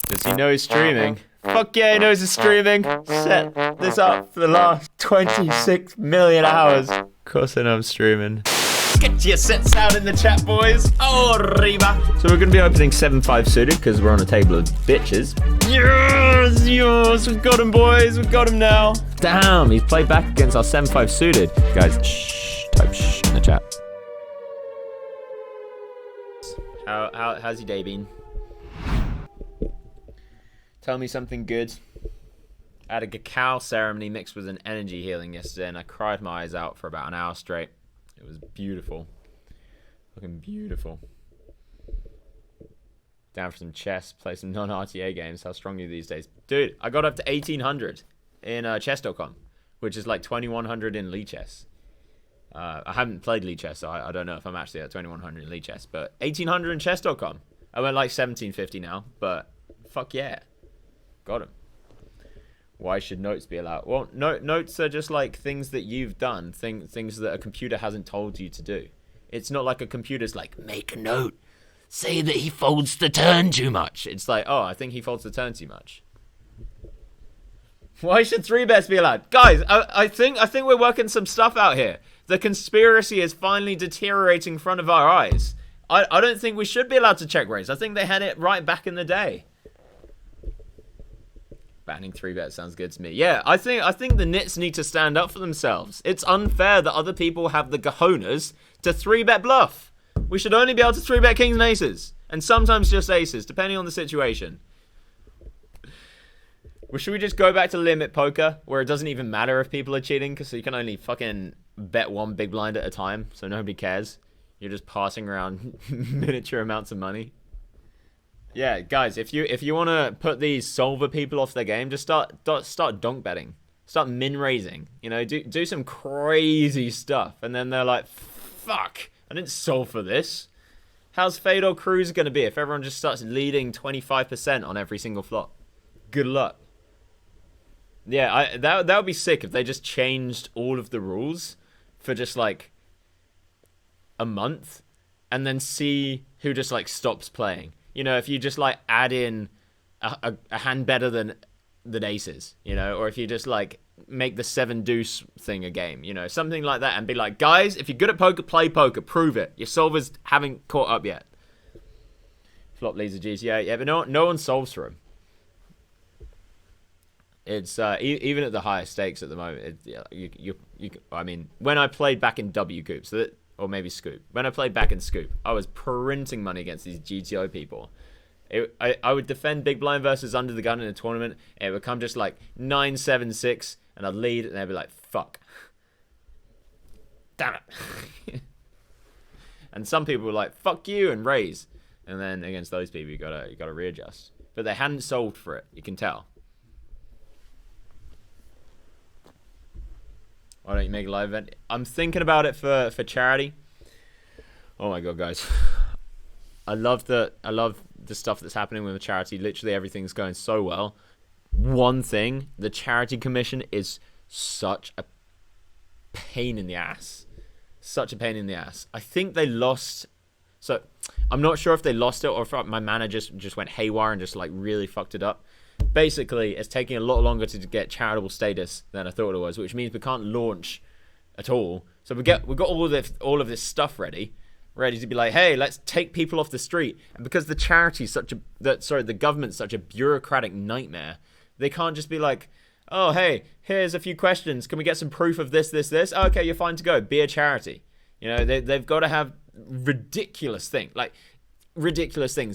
Does he know he's streaming? Fuck yeah, he knows he's streaming. Set this up for the last 26 million hours. Of course I know I'm streaming. Get your sets out in the chat, boys. Oh, Reba. So we're going to be opening 7-5 suited because we're on a table of bitches. Yes, we've got him, boys. We've got him now. Damn, he's played back against our 7-5 suited. Guys, shh, type shh in the chat. How's your day been? Tell me something good. I had a cacao ceremony mixed with an energy healing yesterday, and I cried my eyes out for about an hour straight. It was beautiful. Looking beautiful. Down for some chess, play some non-RTA games. How strong are you these days? Dude, I got up to 1800 in chess.com, which is like 2100 in Lee Chess. I haven't played Lee Chess, so I don't know if I'm actually at 2100 in Lee Chess, but 1800 in chess.com. I went like 1750 now, but fuck yeah. Got him. Why should notes be allowed? Well, notes are just like things that you've done, things that a computer hasn't told you to do. It's not like a computer's like, make a note, say that he folds the turn too much. It's like, oh, I think he folds the turn too much. Why should 3-bets be allowed? Guys, I think we're working some stuff out here. The conspiracy is finally deteriorating in front of our eyes. I don't think we should be allowed to check raise. I think they had it right back in the day. Banning 3-bet sounds good to me. Yeah, I think the nits need to stand up for themselves. It's unfair that other people have the cojones to 3-bet bluff. We should only be able to 3-bet kings and aces. And sometimes just aces, depending on the situation. Well, should we just go back to limit poker, where it doesn't even matter if people are cheating, because you can only fucking bet one big blind at a time, so nobody cares. You're just passing around miniature amounts of money. Yeah, guys, if you want to put these solver people off their game, just start donk betting. Start min raising. You know, do some crazy stuff. And then they're like, fuck, I didn't solve for this. How's Fedor Cruz going to be if everyone just starts leading 25% on every single flop? Good luck. Yeah, that would be sick if they just changed all of the rules for just like a month and then see who just like stops playing. You know, if you just like add in a hand better than aces, you know, or if you just like make the 7 deuce thing a game, you know, something like that, and be like, guys, if you're good at poker, play poker, prove it. Your solvers haven't caught up yet. Flop leads a G's, yeah, but no one solves for him. It's even at the highest stakes at the moment. I mean, when I played back in W Coop, or maybe Scoop. When I played back in Scoop, I was printing money against these GTO people. I would defend big blind versus under the gun in a tournament, and it would come just like 9-7-6, and I'd lead, and they'd be like, fuck. Damn it. And some people were like, fuck you, and raise. And then against those people, you gotta readjust. But they hadn't solved for it, you can tell. Why don't you make a live event? I'm thinking about it for charity. Oh my god, guys. I love the stuff that's happening with the charity. Literally everything's going so well. One thing, the charity commission is such a pain in the ass. Such a pain in the ass. I think they lost. So I'm not sure if they lost it or if my manager just went haywire and just like really fucked it up. Basically, it's taking a lot longer to get charitable status than I thought it was, which means we can't launch at all. So we got all of this stuff ready to be like, hey, let's take people off the street. And because the the government's such a bureaucratic nightmare, they can't just be like, oh, hey, here's a few questions. Can we get some proof of this? Oh, okay, you're fine to go. Be a charity. You know, they've got to have ridiculous things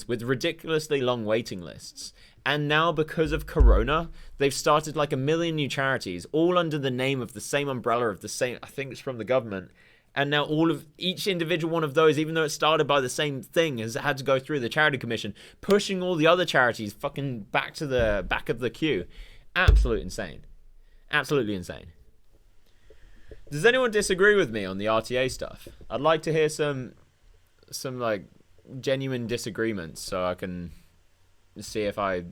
with ridiculously long waiting lists. And now, because of Corona, they've started like 1 million new charities, all under the name of the same umbrella of the same, I think it's from the government. And now each individual one of those, even though it started by the same thing, has had to go through the charity commission, pushing all the other charities fucking back to the back of the queue. Absolutely insane. Absolutely insane. Does anyone disagree with me on the RTA stuff? I'd like to hear some like genuine disagreements so I can see if I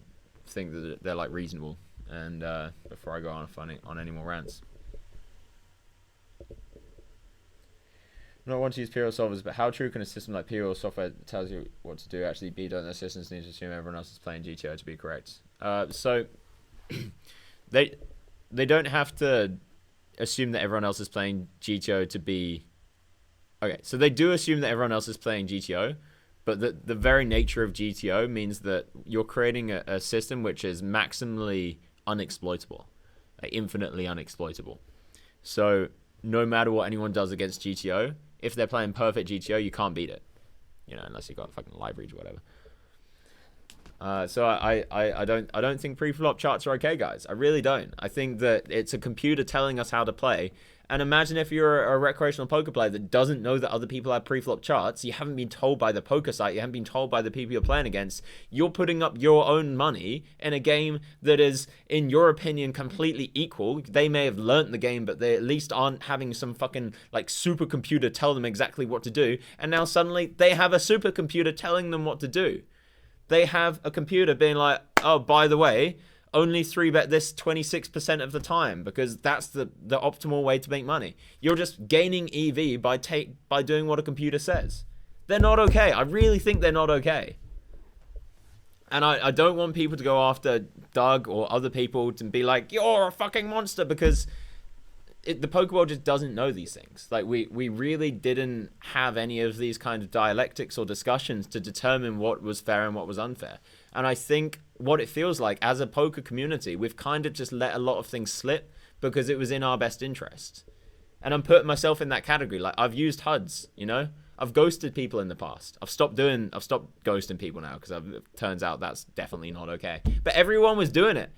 think that they're like reasonable, and before I go on any more rants. I don't want to use PO solvers, but how true can a system like PO software tells you what to do actually be? Don't the systems need to assume everyone else is playing GTO to be correct? So they don't have to assume that everyone else is playing GTO to be... Okay, so they do assume that everyone else is playing GTO, but the very nature of GTO means that you're creating a system which is maximally unexploitable, like infinitely unexploitable. So no matter what anyone does against GTO, if they're playing perfect GTO, you can't beat it, unless you got fucking libraries or whatever. So I don't think pre-flop charts are okay, guys. I really don't. I think that it's a computer telling us how to play. And imagine if you're a recreational poker player that doesn't know that other people have pre-flop charts. You haven't been told by the poker site. You haven't been told by the people you're playing against. You're putting up your own money in a game that is, in your opinion, completely equal. They may have learnt the game, but they at least aren't having some fucking like supercomputer tell them exactly what to do. And now suddenly they have a supercomputer telling them what to do. They have a computer being like, oh, by the way, only 3-bet this 26% of the time because that's the optimal way to make money. You're just gaining EV by doing what a computer says. They're not okay. I really think they're not okay. And I don't want people to go after Doug or other people to be like, you're a fucking monster, because the poker world just doesn't know these things. Like we really didn't have any of these kind of dialectics or discussions to determine what was fair and what was unfair. And I think what it feels like as a poker community, we've kind of just let a lot of things slip because it was in our best interest. And I'm putting myself in that category. Like, I've used HUDs, I've ghosted people in the past. I've stopped ghosting people now because it turns out that's definitely not okay. But everyone was doing it,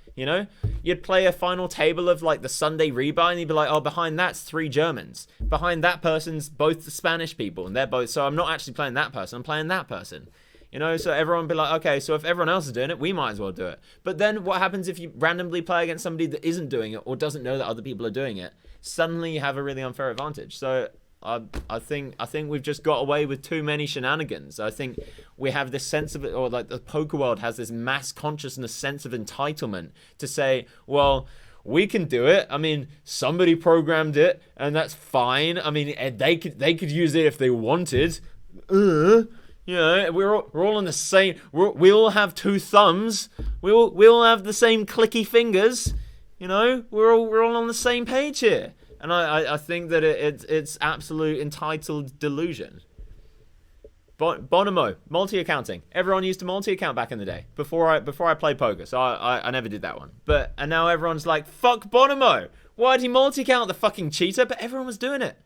You'd play a final table of like the Sunday rebuy and you'd be like, oh, behind that's 3 Germans. Behind that person's both the Spanish people and they're both, so I'm not actually playing that person, I'm playing that person. So everyone be like, okay, so if everyone else is doing it, we might as well do it. But then what happens if you randomly play against somebody that isn't doing it or doesn't know that other people are doing it? Suddenly you have a really unfair advantage. So I think we've just got away with too many shenanigans. I think we have this sense of it, or like the poker world has this mass consciousness sense of entitlement to say, well, we can do it. I mean, somebody programmed it and that's fine. I mean, they could use it if they wanted. We're all on the same. We all have 2 thumbs. We all have the same clicky fingers. We're all on the same page here. And I think that it's absolute entitled delusion. Bonomo, multi-accounting. Everyone used to multi-account back in the day before I played poker. So I never did that one. And now everyone's like, fuck Bonomo. Why'd he multi-account, the fucking cheater? But everyone was doing it.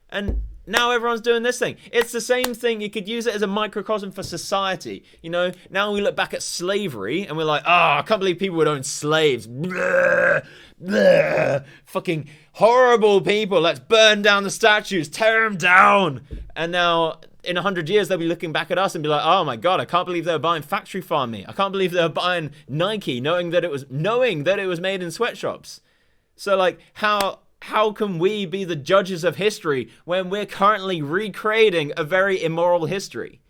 And now everyone's doing this thing. It's the same thing. You could use it as a microcosm for society. Now we look back at slavery and we're like, I can't believe people would own slaves. Blah, blah. Fucking horrible people. Let's burn down the statues. Tear them down. And now in 100 years, they'll be looking back at us and be like, oh my God, I can't believe they were buying factory farm meat. I can't believe they were buying Nike knowing that it was made in sweatshops. So like, how can we be the judges of history when we're currently recreating a very immoral history?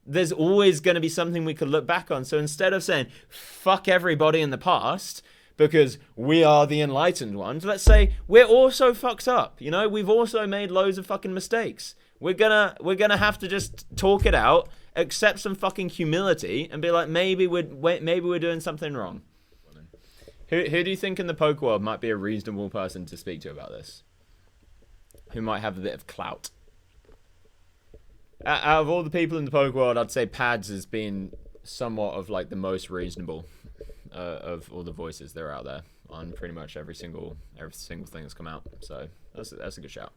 There's always going to be something we could look back on. So instead of saying, fuck everybody in the past because we are the enlightened ones, let's say we're also fucked up. We've also made loads of fucking mistakes. We're gonna have to just talk it out, accept some fucking humility and be like, maybe we're doing something wrong. Who do you think in the poker world might be a reasonable person to speak to about this? Who might have a bit of clout? Out of all the people in the poker world, I'd say Pads has been somewhat of like the most reasonable of all the voices that are out there on pretty much every single thing that's come out. So that's a good shout.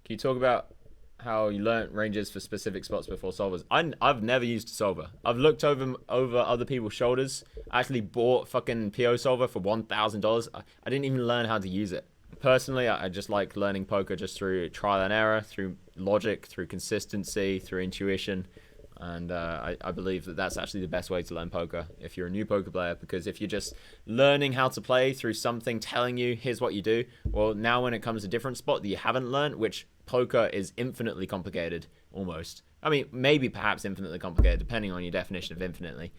Can you talk about how you learnt ranges for specific spots before solvers? I've never used a solver. I've looked over other people's shoulders. I actually bought fucking PO solver for $1,000. I didn't even learn how to use it. Personally, I just like learning poker just through trial and error, through logic, through consistency, through intuition. And I believe that that's actually the best way to learn poker if you're a new poker player, because if you're just learning how to play through something telling you, here's what you do, well, now when it comes to a different spot that you haven't learned, which poker is infinitely complicated, almost. I mean, maybe perhaps infinitely complicated, depending on your definition of infinitely.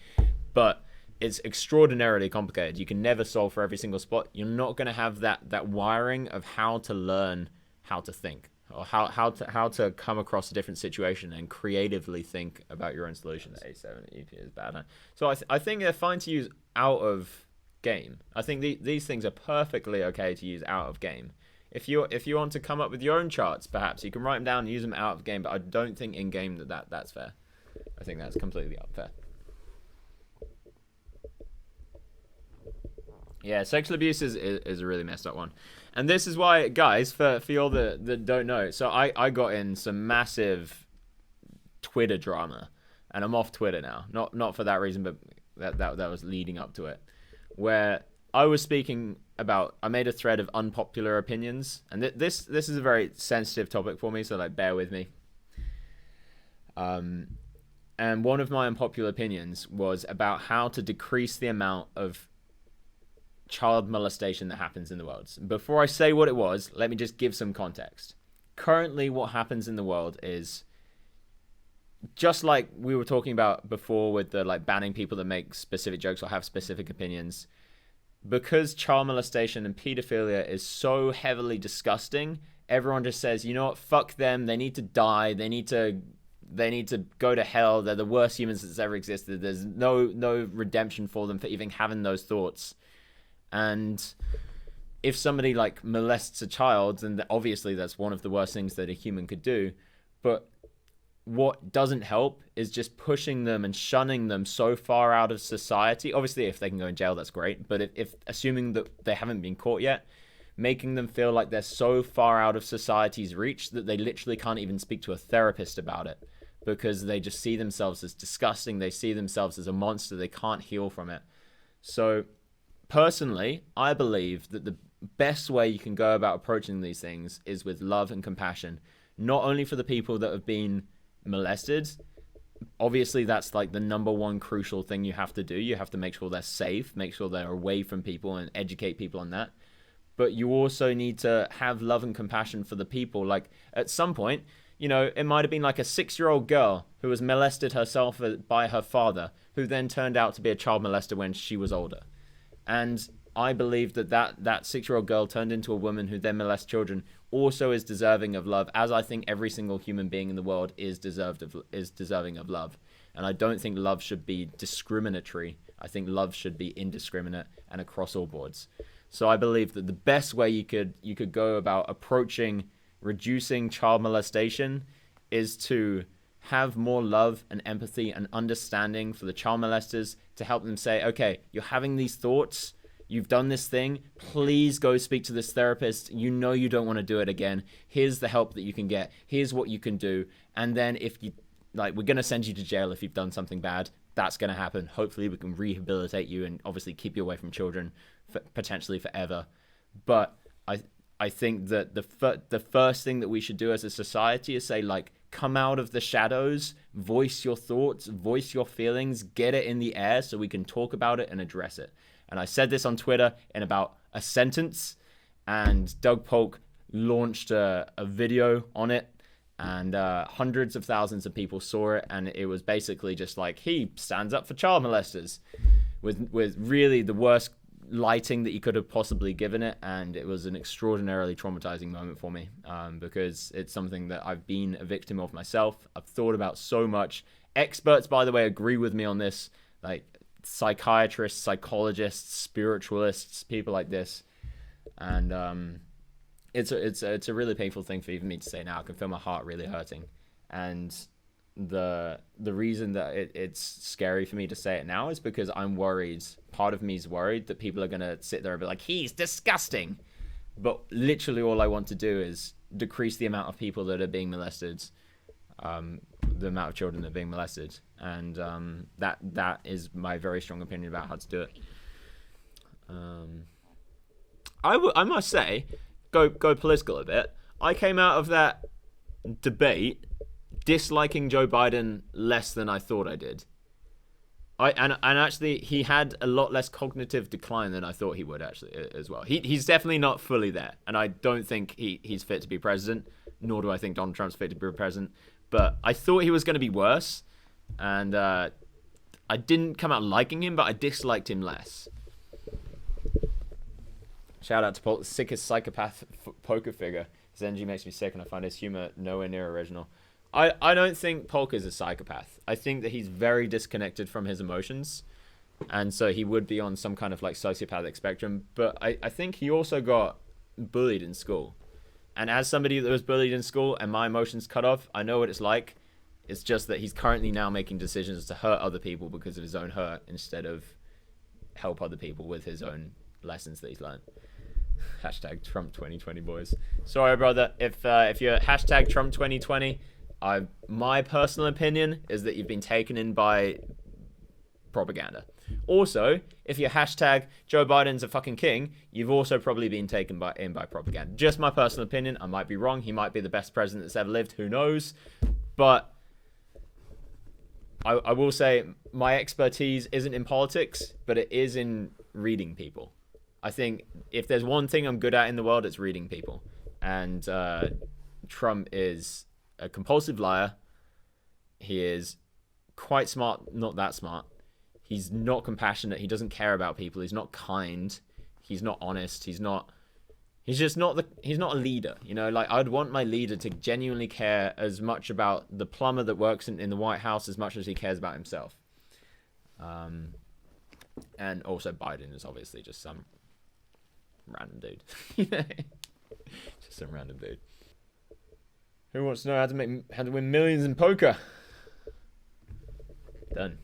But it's extraordinarily complicated. You can never solve for every single spot. You're not going to have that wiring of how to learn how to think, or how to come across a different situation and creatively think about your own solutions. A7 EP is bad. Huh? So I think they're fine to use out of game. I think these things are perfectly okay to use out of game. If you want to come up with your own charts, perhaps you can write them down and use them out of game. But I don't think in game that's fair. I think that's completely unfair. Yeah, sexual abuse is a really messed up one. And this is why, guys, for y'all that don't know, so I got in some massive Twitter drama, and I'm off Twitter now. Not for that reason, but that was leading up to it, where I was speaking about, I made a thread of unpopular opinions, and this is a very sensitive topic for me, so like bear with me. And one of my unpopular opinions was about how to decrease the amount of child molestation that happens in the world. Before I say what it was, let me just give some context. Currently, what happens in the world is, just like we were talking about before with the like banning people that make specific jokes or have specific opinions, because child molestation and pedophilia is so heavily disgusting, everyone just says, you know what, fuck them, they need to die, they need to go to hell, they're the worst humans that's ever existed, there's no redemption for them for even having those thoughts. And if somebody like molests a child, then obviously that's one of the worst things that a human could do. But what doesn't help is just pushing them and shunning them so far out of society. Obviously, if they can go in jail, that's great. But if assuming that they haven't been caught yet, making them feel like they're so far out of society's reach that they literally can't even speak to a therapist about it, because they just see themselves as disgusting. They see themselves as a monster. They can't heal from it. So personally, I believe that the best way you can go about approaching these things is with love and compassion, not only for the people that have been molested. Obviously, that's like the number one crucial thing you have to do. You have to make sure they're safe, make sure they're away from people, and educate people on that. But you also need to have love and compassion for the people. Like, at some point, you know, it might have been like a 6-year-old girl who was molested herself by her father, who then turned out to be a child molester when she was older. And I believe that 6-year-old girl turned into a woman who then molests children also is deserving of love, as I think every single human being in the world is deserving of love. And I don't think love should be discriminatory. I think love should be indiscriminate and across all boards. So I believe that the best way you could go about approaching reducing child molestation is to have more love and empathy and understanding for the child molesters, to help them say, okay, you're having these thoughts, you've done this thing, please go speak to this therapist. You know you don't want to do it again. Here's the help that you can get. Here's what you can do. And then if you, like, we're going to send you to jail if you've done something bad. That's going to happen. Hopefully we can rehabilitate you and obviously keep you away from children for potentially forever. But I think that the first thing that we should do as a society is say, like, come out of the shadows, voice your thoughts, voice your feelings, get it in the air so we can talk about it and address it. And I said this on Twitter in about a sentence, and Doug Polk launched a video on it, and hundreds of thousands of people saw it, and it was basically just like, he stands up for child molesters, with really the worst lighting that you could have possibly given it. And it was an extraordinarily traumatizing moment for me, because it's something that I've been a victim of myself. I've thought about so much. Experts, by the way, agree with me on this, like psychiatrists, psychologists, spiritualists, people like this. And it's a really painful thing for even me to say now. I can feel my heart really hurting. And the reason that it's scary for me to say it now is because I'm worried. Part of me is worried that people are going to sit there and be like, he's disgusting. But literally all I want to do is decrease the amount of people that are being molested, the amount of children that are being molested. And that is my very strong opinion about how to do it. I must say, go political a bit. I came out of that debate disliking Joe Biden less than I thought I did. And actually, he had a lot less cognitive decline than I thought he would, actually, as well. He's definitely not fully there, and I don't think he's fit to be president, nor do I think Donald Trump's fit to be president. But I thought he was going to be worse, and I didn't come out liking him, but I disliked him less. Shout out to Paul, the sickest psychopath poker figure. His energy makes me sick, and I find his humor nowhere near original. I don't think Polk is a psychopath. I think that he's very disconnected from his emotions, and so he would be on some kind of like sociopathic spectrum. But I think he also got bullied in school. And as somebody that was bullied in school and my emotions cut off, I know what it's like. It's just that he's currently now making decisions to hurt other people because of his own hurt instead of help other people with his own lessons that he's learned. Hashtag Trump 2020, boys. Sorry, brother. If you're hashtag Trump 2020, my personal opinion is that you've been taken in by propaganda. Also, if you're hashtag Joe Biden's a fucking king, you've also probably been taken in by propaganda. Just my personal opinion. I might be wrong. He might be the best president that's ever lived. Who knows? But I will say my expertise isn't in politics, but it is in reading people. I think if there's one thing I'm good at in the world, it's reading people. And Trump is a compulsive liar. He is quite smart, not that smart. He's not compassionate. He doesn't care about people. He's not kind. He's not honest. He's not a leader. You know, like I'd want my leader to genuinely care as much about the plumber that works in the White House as much as he cares about himself. And also Biden is obviously just some random dude. Just some random dude. Who wants to know how to win millions in poker? Done.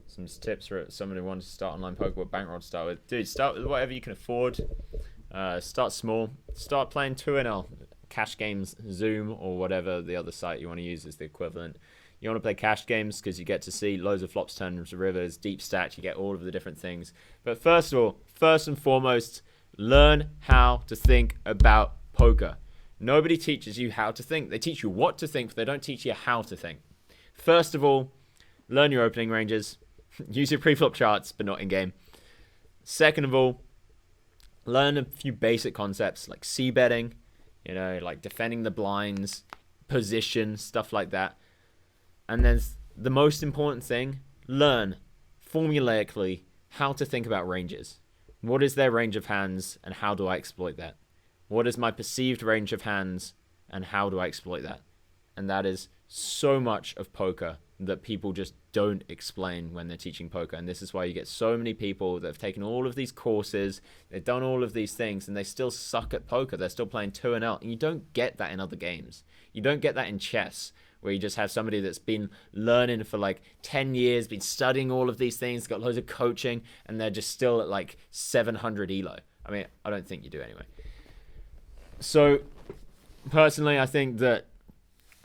Some tips for someone who wants to start online poker. What bankroll to start with? Dude, start with whatever you can afford. Start small. Start playing 2NL. Cash games, Zoom, or whatever the other site you want to use is the equivalent. You want to play cash games because you get to see loads of flops, turns, rivers, deep stats. You get all of the different things. But first and foremost, learn how to think about poker. Nobody teaches you how to think. They teach you what to think, but they don't teach you how to think. First of all, learn your opening ranges. Use your pre-flop charts, but not in-game. Second of all, learn a few basic concepts like c-betting, you know, like defending the blinds, position, stuff like that. And then the most important thing, learn formulaically how to think about ranges. What is their range of hands and how do I exploit that? What is my perceived range of hands and how do I exploit that? And that is so much of poker that people just don't explain when they're teaching poker. And this is why you get so many people that have taken all of these courses, they've done all of these things, and they still suck at poker. They're still playing 2NL. And you don't get that in other games. You don't get that in chess, where you just have somebody that's been learning for like 10 years, been studying all of these things, got loads of coaching, and they're just still at like 700 ELO. I mean, I don't think you do anyway. So, personally, I think that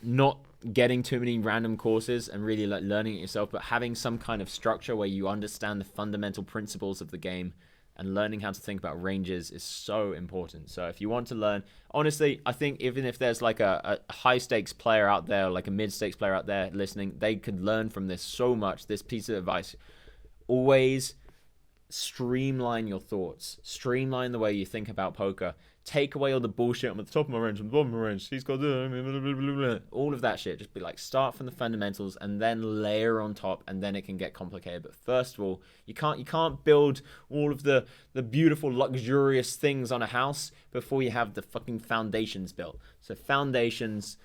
not getting too many random courses and really like learning it yourself, but having some kind of structure where you understand the fundamental principles of the game and learning how to think about ranges is so important. So if you want to learn, honestly, I think even if there's like a high stakes player out there, or like a mid stakes player out there listening, they could learn from this so much. This piece of advice: always streamline your thoughts, streamline the way you think about poker. Take away all the bullshit. I'm at the top of my range, I'm at the bottom of my range. He's got all of that shit. Just be like, start from the fundamentals and then layer on top, and then it can get complicated. But first of all, you can't build all of the beautiful, luxurious things on a house before you have the fucking foundations built. So foundations.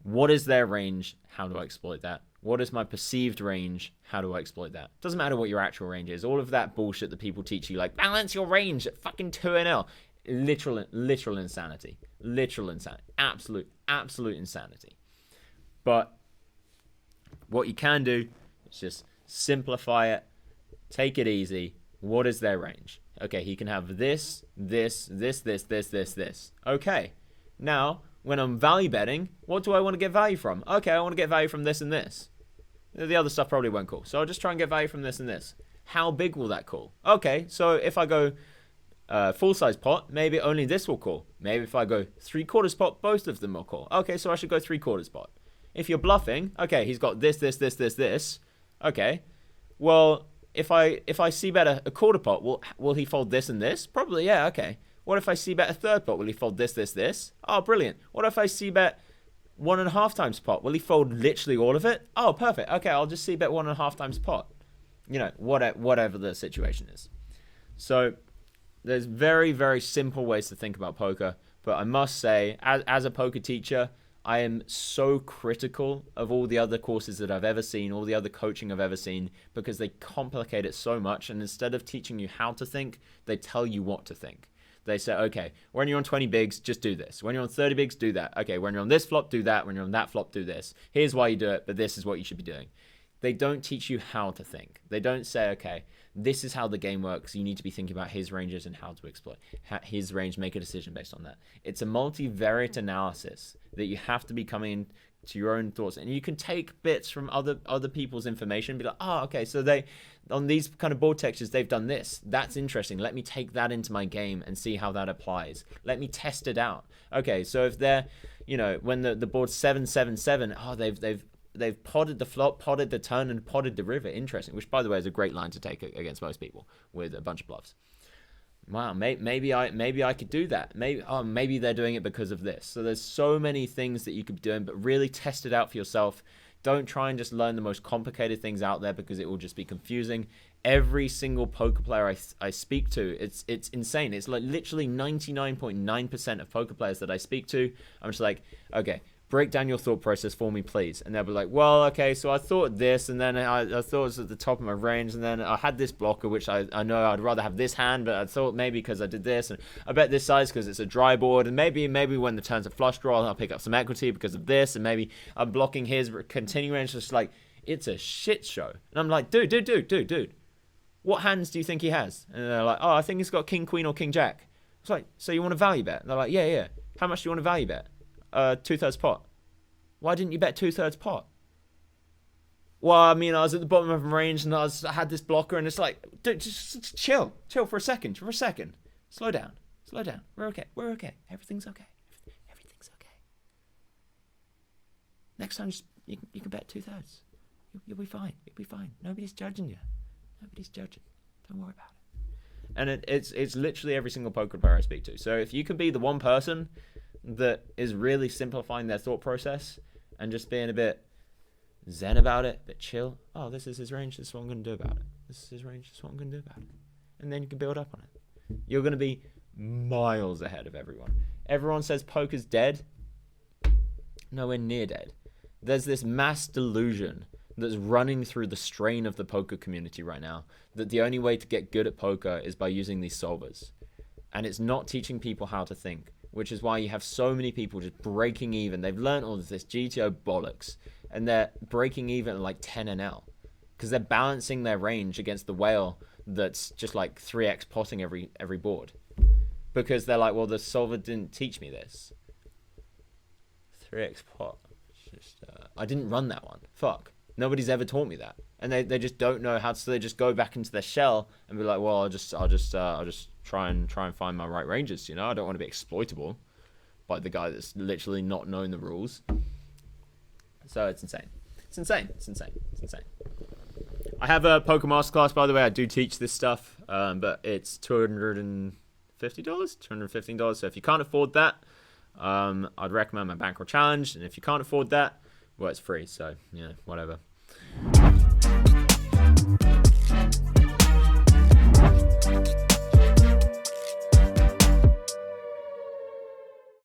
What is their range? How do I exploit that? What is my perceived range? How do I exploit that? Doesn't matter what your actual range is. All of that bullshit that people teach you, like balance your range at fucking 2NL. Literal insanity. Literal insanity. Absolute insanity. But what you can do is just simplify it. Take it easy. What is their range? Okay, he can have this. Okay. Now, when I'm value betting, what do I want to get value from? Okay, I want to get value from this and this. The other stuff probably won't call. So I'll just try and get value from this and this. How big will that call? Okay, so if I go full size pot, maybe only this will call. Maybe if I go 3/4 pot, both of them will call. Okay, so I should go 3/4 pot. If you're bluffing, okay, he's got this. Okay, well, if I see bet a quarter pot, will he fold this and this? Probably, yeah. Okay. What if I see bet a third pot? Will he fold this? Oh, brilliant. What if I see bet 1.5 times pot? Will he fold literally all of it? Oh, perfect. Okay, I'll just see bet 1.5 times pot. You know, whatever the situation is. So there's very, very simple ways to think about poker, But I must say, as a poker teacher, I am so critical of all the other courses that I've ever seen, all the other coaching I've ever seen, because they complicate it so much. And instead of teaching you how to think, they tell you what to think. They say, okay, when you're on 20 bigs, just do this. When you're on 30 bigs, do that. Okay, when you're on this flop, do that. When you're on that flop, do this. Here's why you do it, but this is what you should be doing. They don't teach you how to think. They don't say, okay, this is how the game works. You need to be thinking about his ranges and how to exploit his range, make a decision based on that. It's a multivariate analysis that you have to be coming to your own thoughts. And you can take bits from other people's information and be like, oh, okay, so they, on these kind of board textures, they've done this. That's interesting. Let me take that into my game and see how that applies. Let me test it out. Okay, so if they're, when the board's 7-7-7, oh, they've potted the flop, potted the turn, and potted the river. Interesting, which, by the way, is a great line to take against most people with a bunch of bluffs. Wow, maybe I could do that. Maybe they're doing it because of this. So there's so many things that you could be doing, but really test it out for yourself. Don't try and just learn the most complicated things out there because it will just be confusing. Every single poker player I speak to, it's insane. It's like literally 99.9% of poker players that I speak to, I'm just like, okay, break down your thought process for me, please. And they'll be like, well, okay, so I thought this, and then I thought it was at the top of my range, and then I had this blocker, which I know I'd rather have this hand, but I thought maybe because I did this, and I bet this size because it's a dry board, and maybe when the turn's a flush draw, I'll pick up some equity because of this, and maybe I'm blocking his continuing range. Just like, it's a shit show. And I'm like, dude, what hands do you think he has? And they're like, oh, I think he's got king, queen, or king, jack. It's like, so you want to value bet? And they're like, yeah. How much do you want to value bet? 2/3 pot. Why didn't you bet 2/3 pot? Well, I mean, I was at the bottom of my range and I had this blocker, and it's like, dude, just chill for a second. Slow down. We're okay. Everything's okay. Next time, you can bet 2/3. You'll be fine. Nobody's judging you. Don't worry about it. And it's literally every single poker player I speak to. So if you can be the one person that is really simplifying their thought process and just being a bit zen about it, but chill. Oh, this is his range. This is what I'm going to do about it. This is his range. This is what I'm going to do about it. And then you can build up on it. You're going to be miles ahead of everyone. Everyone says poker's dead. Nowhere near dead. There's this mass delusion that's running through the strain of the poker community right now, that the only way to get good at poker is by using these solvers. And it's not teaching people how to think, which is why you have so many people just breaking even. They've learned all of this GTO bollocks, and they're breaking even at like 10 NL because they're balancing their range against the whale that's just like 3x potting every board, because they're like, well, the solver didn't teach me this. 3x pot. I didn't run that one. Fuck. Nobody's ever taught me that, and they just don't know how to. So they just go back into their shell and be like, well, I'll just try and find my right ranges. I don't want to be exploitable by the guy that's literally not knowing the rules. So it's insane. It's insane. I have a poker masterclass, by the way. I do teach this stuff, but it's $250, $215. So if you can't afford that, I'd recommend my bankroll challenge. And if you can't afford that, well, it's free. So, whatever.